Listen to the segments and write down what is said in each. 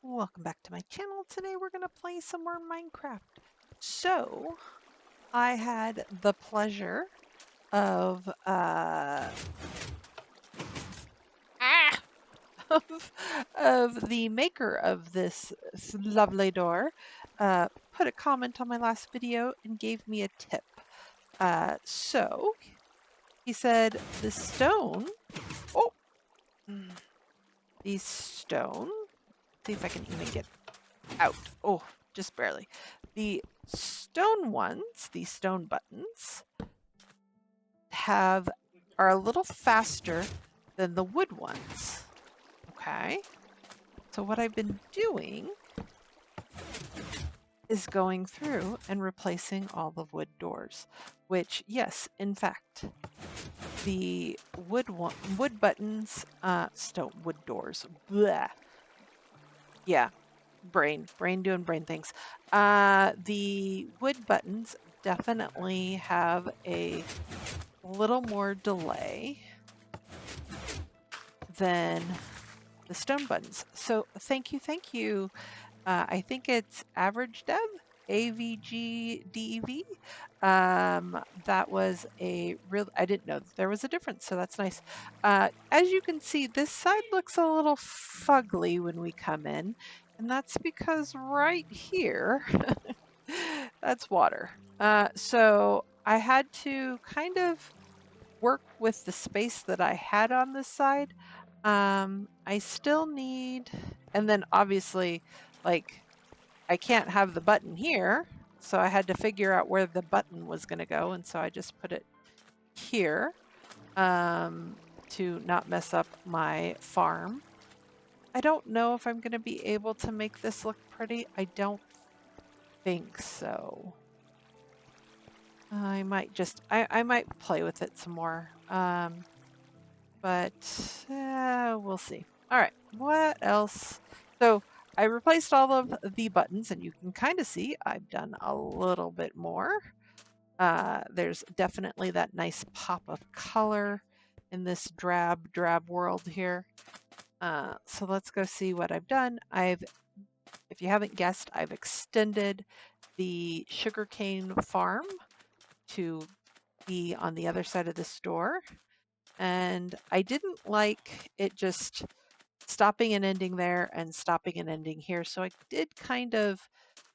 Welcome back to my channel. Today we're going to play some more Minecraft. So, I had the pleasure of of the maker of this lovely door put a comment on my last video and gave me a tip. So he said the stone. Oh, these stone. See if I can even get out. Oh, just barely. The stone ones, these stone buttons, are a little faster than the wood ones. Okay. So what I've been doing is going through and replacing all the wood doors, which, yes, in fact, the wood buttons, stone wood doors. Bleh. Yeah, brain doing brain things. The wood buttons definitely have a little more delay than the stone buttons. So thank you. I think it's Average Dev, AVGDEV. That was a real, I didn't know that there was a difference, so that's nice. As you can see, this side looks a little fugly when we come in, and that's because right here, that's water. So I had to kind of work with the space that I had on this side. I still need, and then obviously, like, I can't have the button here, so I had to figure out where the button was going to go, and so I just put it here to not mess up my farm. I don't know if I'm going to be able to make this look pretty. I don't think so. I might just, I might play with it some more. But we'll see. All right, what else? So I replaced all of the buttons, and you can kind of see I've done a little bit more. There's definitely that nice pop of color in this drab world here. So let's go see what I've done. If you haven't guessed, I've extended the sugarcane farm to be on the other side of the store. And I didn't like it just stopping and ending there and stopping and ending here. So I did kind of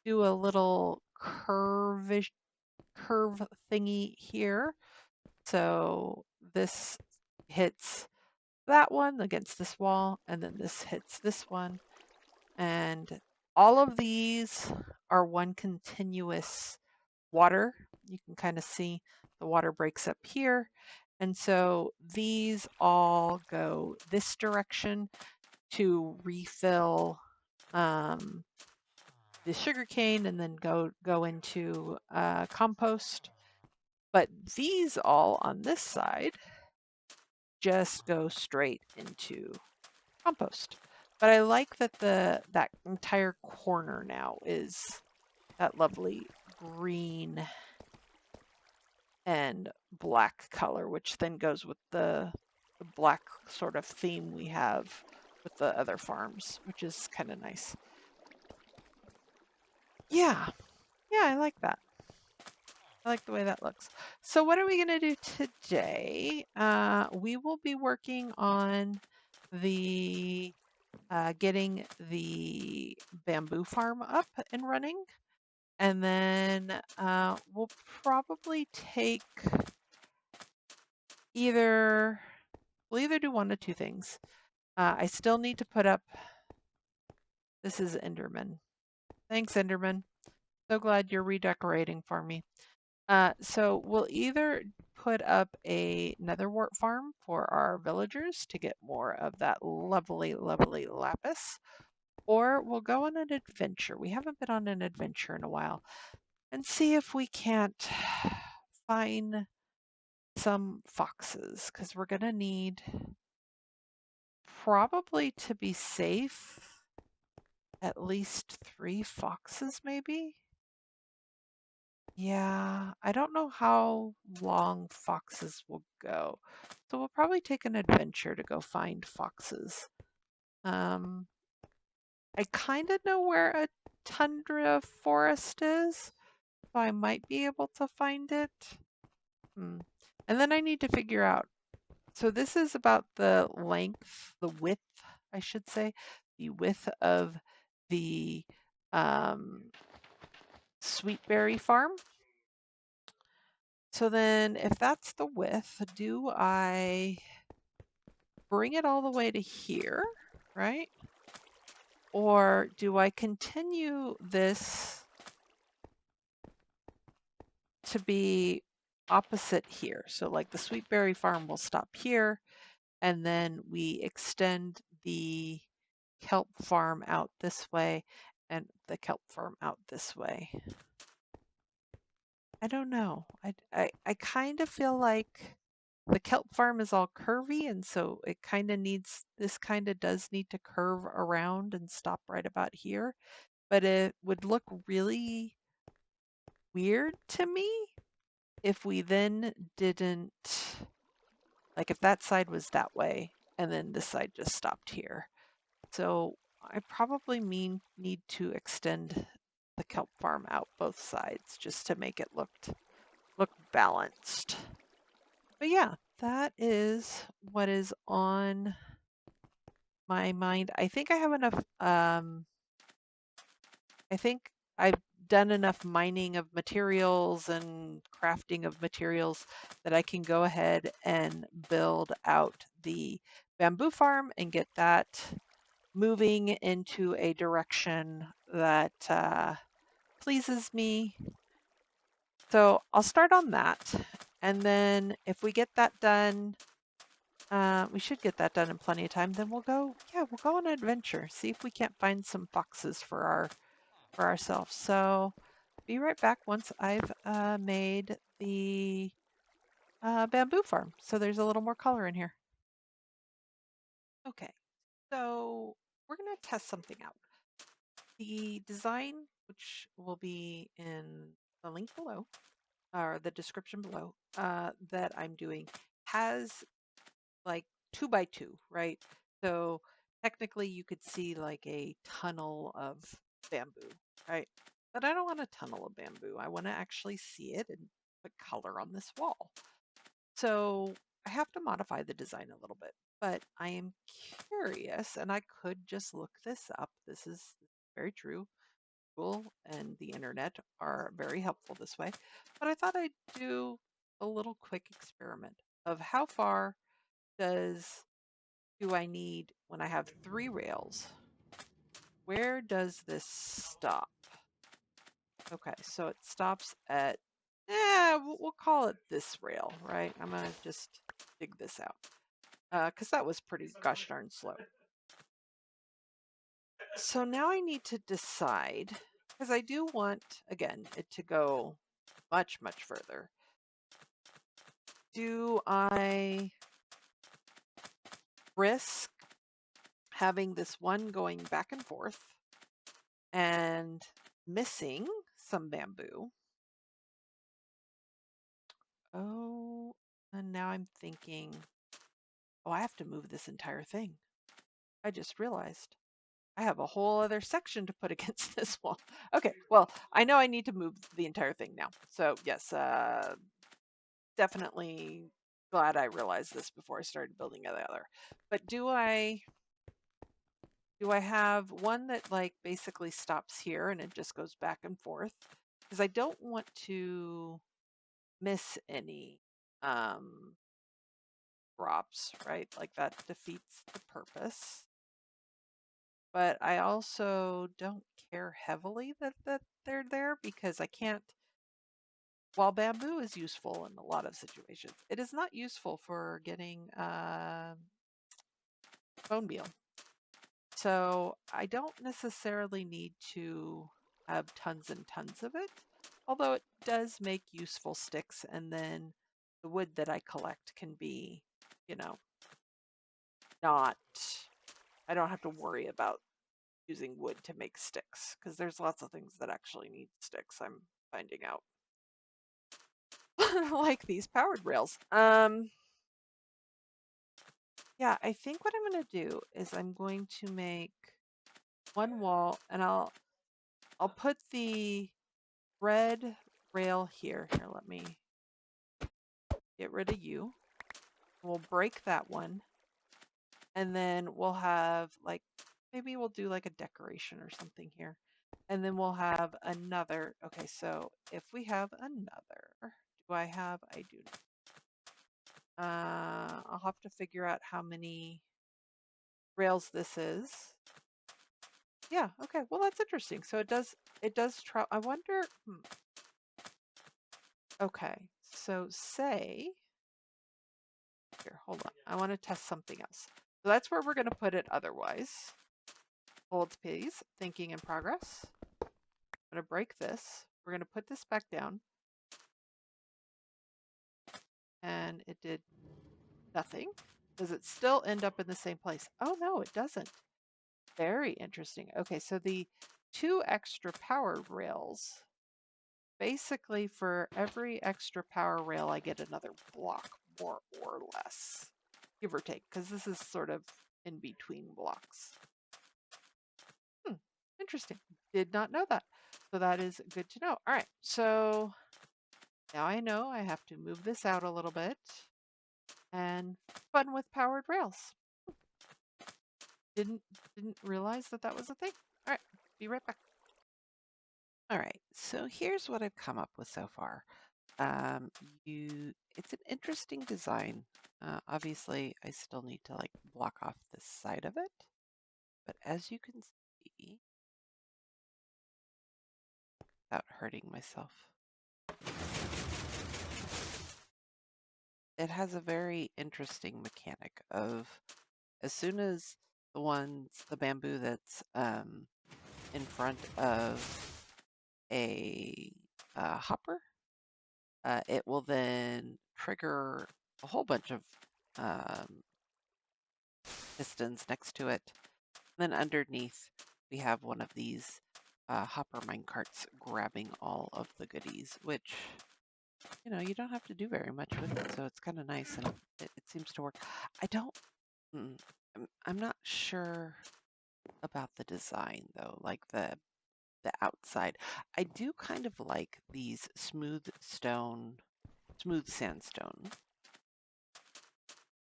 do a little curve thingy here. So this hits that one against this wall, and then this hits this one. And all of these are one continuous water. You can kind of see the water breaks up here. And so these all go this direction to refill the sugarcane and then go into compost. But these all on this side just go straight into compost. But I like that that entire corner now is that lovely green and black color, which then goes with the black sort of theme we have with the other farms, which is kind of nice. Yeah, I like that. I like the way that looks. So what are we going to do today? We will be working on the getting the bamboo farm up and running. And then we'll probably take we'll either do one of two things. I still need to put up, this is Enderman. Thanks, Enderman. So glad you're redecorating for me. So we'll either put up a netherwort farm for our villagers to get more of that lovely lapis, or we'll go on an adventure. We haven't been on an adventure in a while, and see if we can't find some foxes, because we're gonna need, probably to be safe, at least 3 foxes maybe. Yeah, I don't know how long foxes will go. So we'll probably take an adventure to go find foxes. I kind of know where a tundra forest is, so I might be able to find it. And then I need to figure out. So this is about the length, the width, I should say, the width of the sweetberry farm. So then if that's the width, do I bring it all the way to here, right? Or do I continue this to be opposite here? So like the sweetberry farm will stop here, and then we extend the kelp farm out this way and the kelp farm out this way. I don't know. I kind of feel like the kelp farm is all curvy, and so it kind of needs, this kind of does need to curve around and stop right about here. But it would look really weird to me if we then didn't, like if that side was that way and then this side just stopped here. So I probably need to extend the kelp farm out both sides just to make it look balanced. But yeah, that is what is on my mind. I think I have enough. I think I've done enough mining of materials and crafting of materials that I can go ahead and build out the bamboo farm and get that moving into a direction that pleases me. So I'll start on that. And then if we get that done, we should get that done in plenty of time. Then we'll go, yeah, we'll go on an adventure. See if we can't find some foxes for ourselves. So be right back once I've made the bamboo farm. So there's a little more color in here. Okay, so we're gonna test something out. The design, which will be in the link below, or the description below, that I'm doing, has like 2x2, right? So technically you could see like a tunnel of bamboo, right? But I don't want a tunnel of bamboo. I want to actually see it and put color on this wall. So I have to modify the design a little bit, but I am curious, and I could just look this up. This is very true. Google and the internet are very helpful this way. But I thought I'd do a little quick experiment of how far do I need when I have 3 rails? Where does this stop? Okay, so it stops at, we'll call it this rail, right? I'm gonna just dig this out because that was pretty gosh darn slow. So now I need to decide, because I do want, again, it to go much, much further. Do I risk having this one going back and forth and missing some bamboo? Oh, and now I'm thinking, oh, I have to move this entire thing. I just realized I have a whole other section to put against this wall. Okay, well, I know I need to move the entire thing now. So yes, definitely glad I realized this before I started building the other. But do I have one that like basically stops here and it just goes back and forth? Because I don't want to miss any drops, right? Like that defeats the purpose. But I also don't care heavily that they're there because I can't, while bamboo is useful in a lot of situations, it is not useful for getting bone meal. So I don't necessarily need to have tons and tons of it, although it does make useful sticks, and then the wood that I collect can be, you know, not, I don't have to worry about using wood to make sticks because there's lots of things that actually need sticks, I'm finding out. Like these powered rails. Yeah, I think what I'm going to do is I'm going to make one wall, and I'll put the red rail here. Here, let me get rid of you. We'll break that one, and then we'll have like, maybe we'll do like a decoration or something here. And then we'll have another. Okay, so if we have another, do I have? I do. I'll have to figure out how many rails this is. Yeah, okay. Well, that's interesting. So it does travel. I wonder, okay. So say, here, hold on. I want to test something else. So that's where we're going to put it otherwise. Hold please, thinking in progress. I'm going to break this. We're going to put this back down. And it did nothing. Does it still end up in the same place? Oh, no, it doesn't. Very interesting. Okay, so the 2 extra power rails, basically for every extra power rail, I get another block, more or less, give or take, because this is sort of in between blocks. Interesting. Did not know that. So that is good to know. All right, so now I know I have to move this out a little bit and fun with powered rails. Didn't realize that that was a thing. All right, be right back. All right, so here's what I've come up with so far. It's an interesting design. Obviously, I still need to like block off this side of it, but as you can see, without hurting myself, it has a very interesting mechanic of as soon as the bamboo that's in front of a hopper, it will then trigger a whole bunch of um, pistons next to it. And then underneath, we have one of these hopper mine carts grabbing all of the goodies, which, you don't have to do very much with it. So it's kind of nice and it seems to work. I don't, I'm not sure about the design though, like the outside. I do kind of like these smooth sandstone,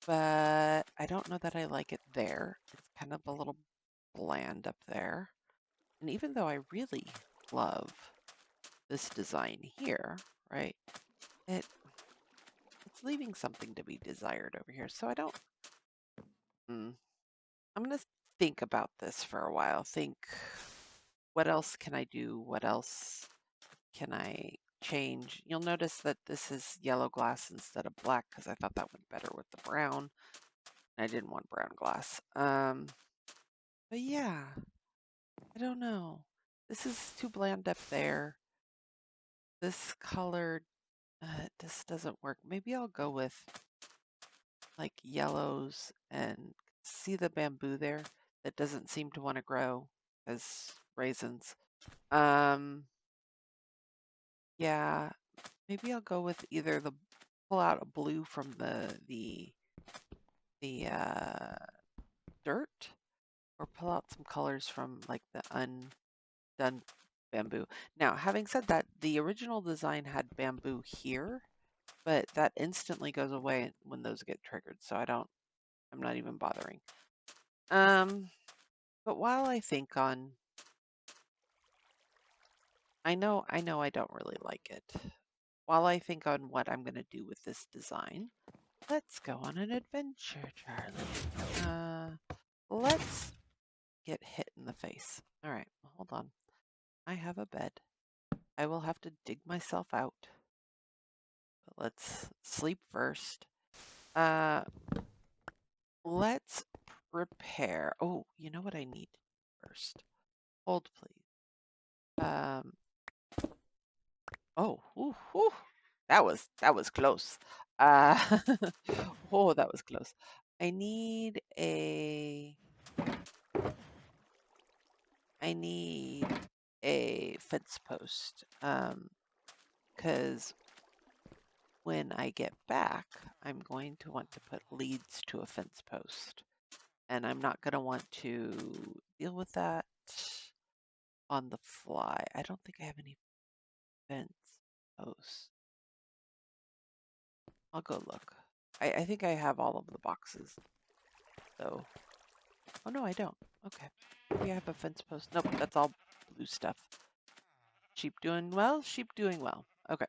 but I don't know that I like it there. It's kind of a little bland up there. And even though I really love this design here, right, it's leaving something to be desired over here. So I don't, I'm going to think about this for a while. Think, what else can I do? What else can I change? You'll notice that this is yellow glass instead of black because I thought that went better with the brown. I didn't want brown glass. But yeah, I don't know. This is too bland up there. This color, this doesn't work. Maybe I'll go with like yellows and see the bamboo there that doesn't seem to want to grow as raisins. Yeah, maybe I'll go with either pull out a blue from the dirt, or pull out some colors from like the undone bamboo. Now, having said that, the original design had bamboo here, but that instantly goes away when those get triggered. So I'm not even bothering. But while I think on, I know I don't really like it. While I think on what I'm going to do with this design, let's go on an adventure, Charlie. Let's get hit in the face. All right, hold on. I have a bed. I will have to dig myself out. But let's sleep first. Let's prepare. Oh, you know what I need first? Hold, please. Oh, ooh, ooh. That was close. Uh, oh, that was close. I need a fence post. Because when I get back, I'm going to want to put leads to a fence post. And I'm not going to want to deal with that on the fly. I don't think I have any fence posts. I'll go look. I think I have all of the boxes. So, oh no, I don't. Okay. Maybe I have a fence post. Nope, that's all blue stuff. Sheep doing well? Sheep doing well. Okay.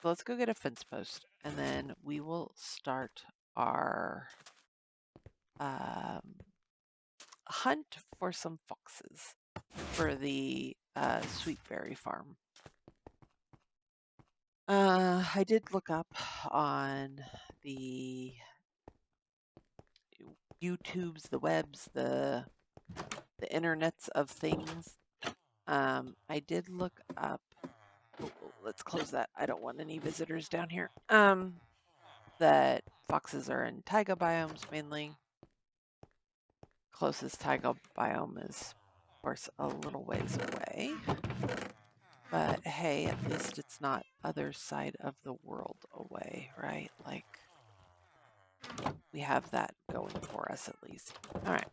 So let's go get a fence post and then we will start our hunt for some foxes for the sweetberry farm. I did look up on the YouTubes, the webs, the internets of things. I did look up. Oh, let's close that. I don't want any visitors down here. That foxes are in taiga biomes mainly. Closest taiga biome is, of course, a little ways away. But hey, at least it's not other side of the world away, right? Like, we have that going for us at least. All right.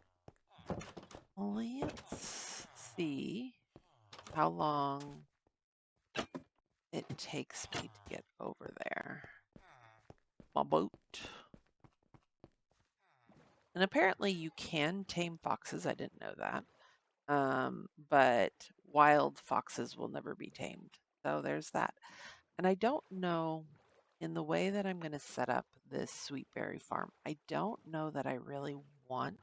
Let's see how long it takes me to get over there. My boat. And apparently you can tame foxes. I didn't know that. But wild foxes will never be tamed. So there's that. And I don't know, in the way that I'm going to set up this sweetberry farm, I don't know that I really want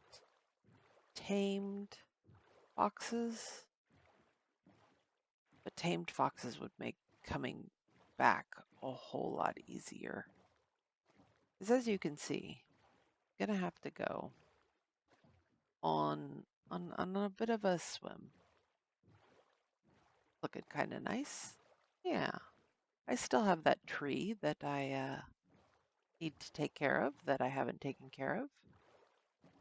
tamed foxes. But tamed foxes would make coming back a whole lot easier. Because as you can see, I'm going to have to go on a bit of a swim. Looking kind of nice. Yeah. I still have that tree that I need to take care of that I haven't taken care of.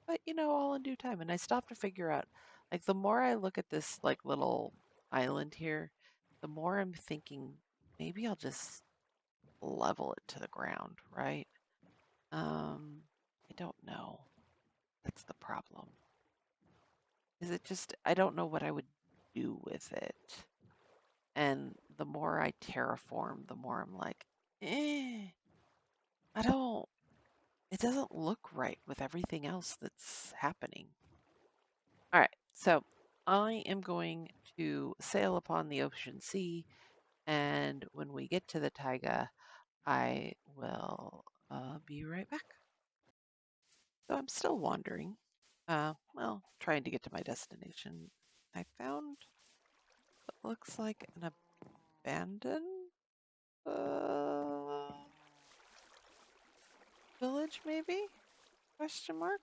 But all in due time. And I still have to figure out, like, the more I look at this like little island here, the more I'm thinking maybe I'll just level it to the ground, right? I don't know. That's the problem. Is it just I don't know what I would do with it. And the more I terraform, the more I'm like, I don't, it doesn't look right with everything else that's happening. All right, so I am going to sail upon the ocean sea, and when we get to the taiga, I will be right back. So I'm still wandering, well, trying to get to my destination. I found what looks like an abandoned village, maybe? Question mark?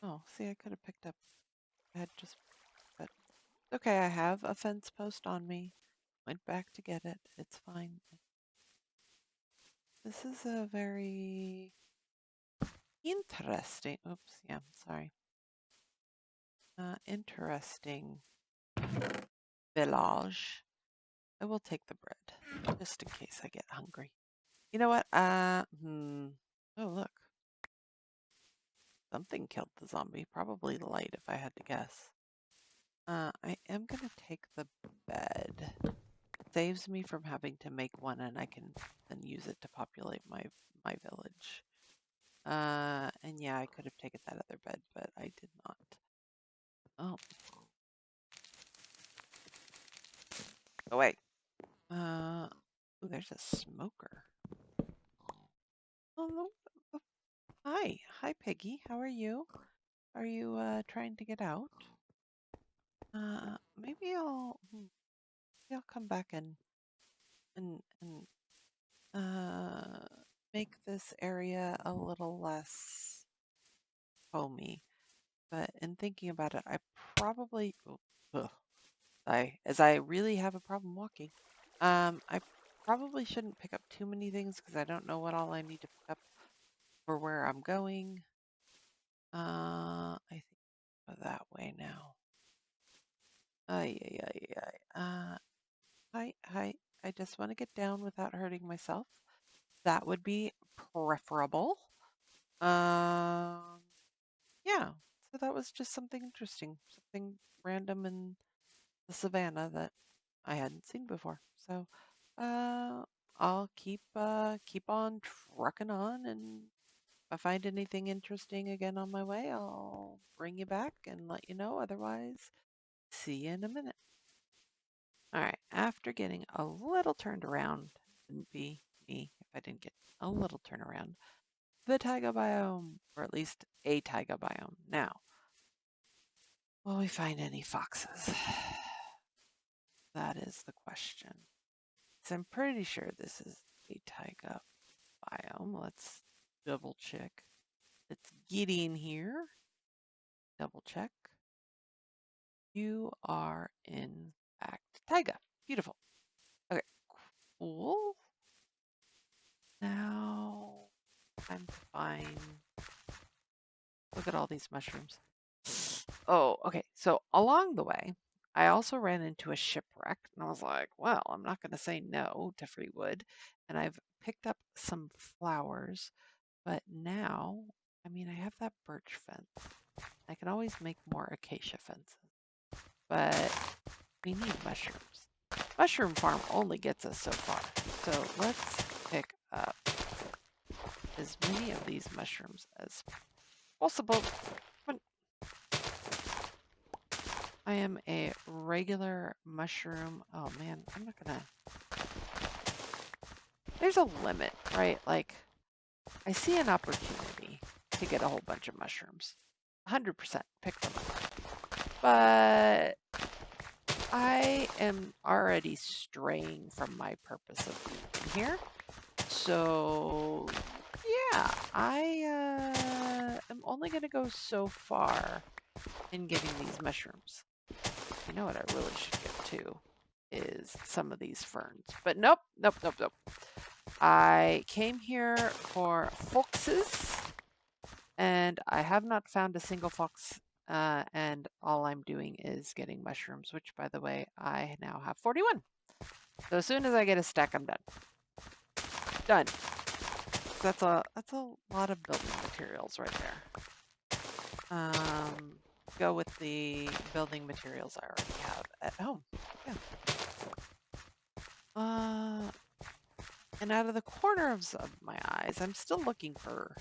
Oh, see, I could have picked up. I had just. But okay, I have a fence post on me. Went back to get it. It's fine. This is a very interesting. Oops, yeah, sorry. Interesting village. I will take the bread just in case I get hungry. You know what? Oh, look. Something killed the zombie. Probably the light, if I had to guess. I am going to take the bed. Saves me from having to make one, and I can then use it to populate my village. And yeah, I could have taken that other bed, but I did not. Oh. Away. Ooh, there's a smoker. Oh, no. Oh, hi. Hi, Piggy. How are you? Are you trying to get out? Maybe maybe I'll come back and make this area a little less homey. But in thinking about it, I probably, ugh, as I really have a problem walking, I probably shouldn't pick up too many things because I don't know what all I need to pick up for where I'm going. I think I'll go that way now. Ay, ay, ay, ay. Hi. I just want to get down without hurting myself. That would be preferable. Yeah. So that was just something interesting, something random in the savannah that I hadn't seen before. So I'll keep on trucking on, and if I find anything interesting again on my way, I'll bring you back and let you know. Otherwise, see you in a minute. All right, after getting a little turned around, wouldn't be me if I didn't get a little turnaround, the taiga biome, or at least a taiga biome. Now, will we find any foxes? That is the question. So I'm pretty sure this is a taiga biome. Let's double check. Let's get in here. Double check. You are in fact taiga. Beautiful. Okay, cool. Now time to find. Look at all these mushrooms. Oh, okay. So along the way, I also ran into a shipwreck, and I was like, well, I'm not going to say no to free wood. And I've picked up some flowers, but now, I mean, I have that birch fence. I can always make more acacia fences, but we need mushrooms. Mushroom farm only gets us so far. So let's pick up as many of these mushrooms as possible. I am a regular mushroom. Oh man, I'm not gonna. There's a limit, right? Like, I see an opportunity to get a whole bunch of mushrooms. 100% pick them up. But I am already straying from my purpose of being in here. So, yeah, I am only going to go so far in getting these mushrooms. You know what I really should get too is some of these ferns. But nope, nope, nope, nope. I came here for foxes, and I have not found a single fox. And all I'm doing is getting mushrooms, which, by the way, I now have 41. So as soon as I get a stack, I'm done. Done. That's a lot of building materials right there. Go with the building materials I already have at home. Yeah. And out of the corners of my eyes, I'm still looking for.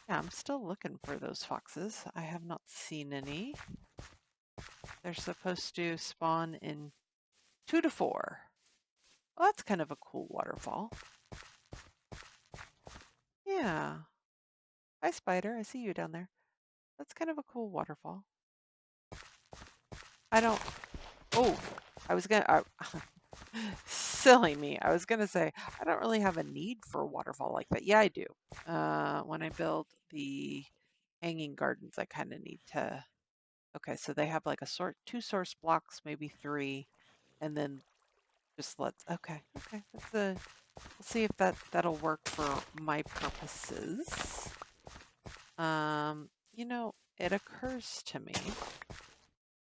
Yeah, I'm still looking for those foxes. I have not seen any. They're supposed to spawn in 2 to 4. Well, that's kind of a cool waterfall. Yeah. Hi, spider. I see you down there. That's kind of a cool waterfall. I don't. Oh, I was gonna. Silly me. I was gonna say I don't really have a need for a waterfall like that. Yeah, I do. When I build the hanging gardens, I kind of need to. Okay, so they have like a 2 source blocks, maybe 3, and then just let's. Okay. We'll see if that'll work for my purposes. It occurs to me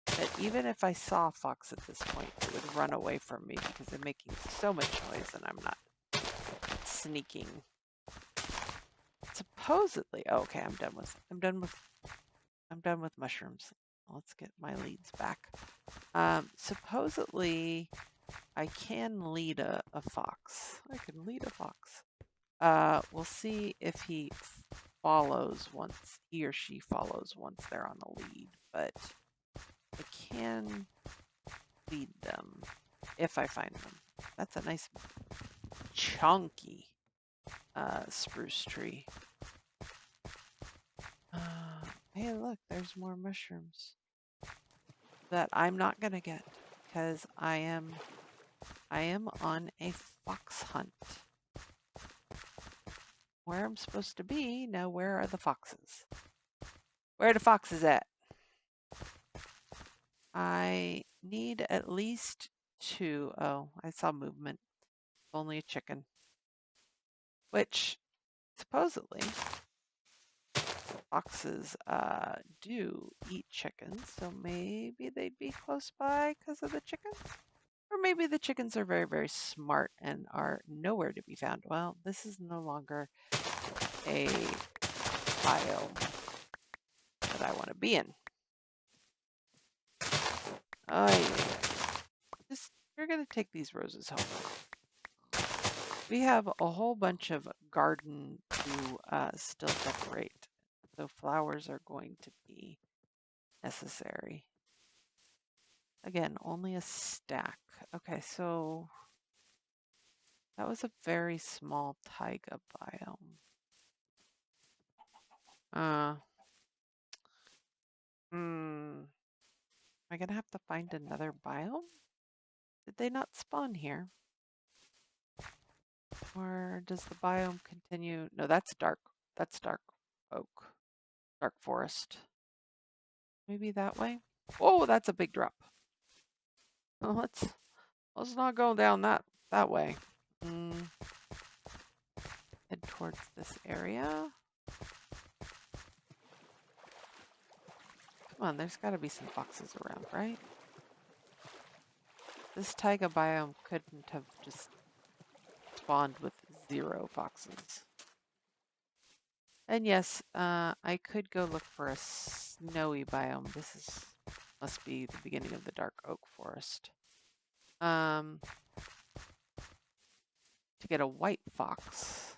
that even if I saw a fox at this point, it would run away from me because they're making so much noise and I'm not sneaking. Supposedly, oh, okay, I'm done with mushrooms. Let's get my leads back. Supposedly, I can lead a fox. I can lead a fox. We'll see if he or she follows once they're on the lead, but I can lead them if I find them. That's a nice chunky spruce tree. Hey, look, there's more mushrooms that I'm not gonna get because I am on a fox hunt. Where I'm supposed to be now? Where are the foxes? Where are the foxes at? I need at least 2. Oh, I saw movement. Only a chicken. Which supposedly foxes do eat chickens, so maybe they'd be close by because of the chickens. Or maybe the chickens are very, very smart and are nowhere to be found. Well, this is no longer a biome that that I want to be in. Oh, yeah. You're going to take these roses home. We have a whole bunch of garden to still decorate. So flowers are going to be necessary. Again, only a stack. Okay, so that was a very small taiga biome. Am I gonna have to find another biome? Did they not spawn here? Or does the biome continue? No, that's dark. That's dark oak. Dark forest. Maybe that way? Oh, that's a big drop. Well, let's not go down that way. Head towards this area. Come on, there's got to be some foxes around, right? This taiga biome couldn't have just spawned with 0 foxes. And yes, I could go look for a snowy biome. Must be the beginning of the dark oak forest. To get a white fox.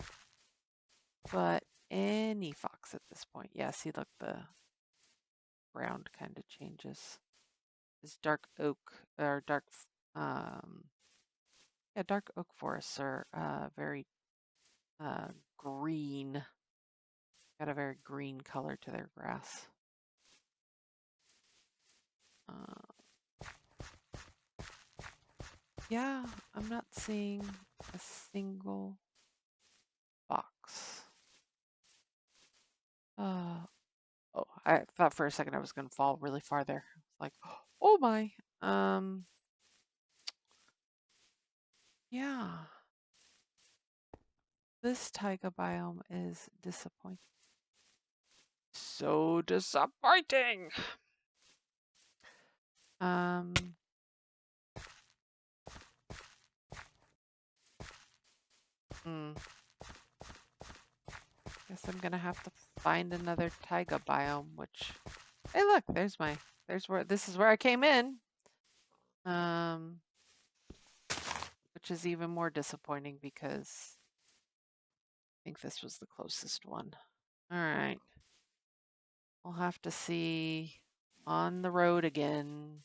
But any fox at this point. Yeah, see, look, the ground kind of changes. This dark oak, or dark oak forests are very green. Got a very green color to their grass. Yeah, I'm not seeing a single fox. Oh, I thought for a second I was going to fall really far there. It's like, oh my. Yeah. This taiga biome is disappointing. So disappointing. Guess I'm gonna have to find another taiga biome, which, hey look, this is where I came in. Which is even more disappointing because I think this was the closest one. All right. We'll have to see on the road again.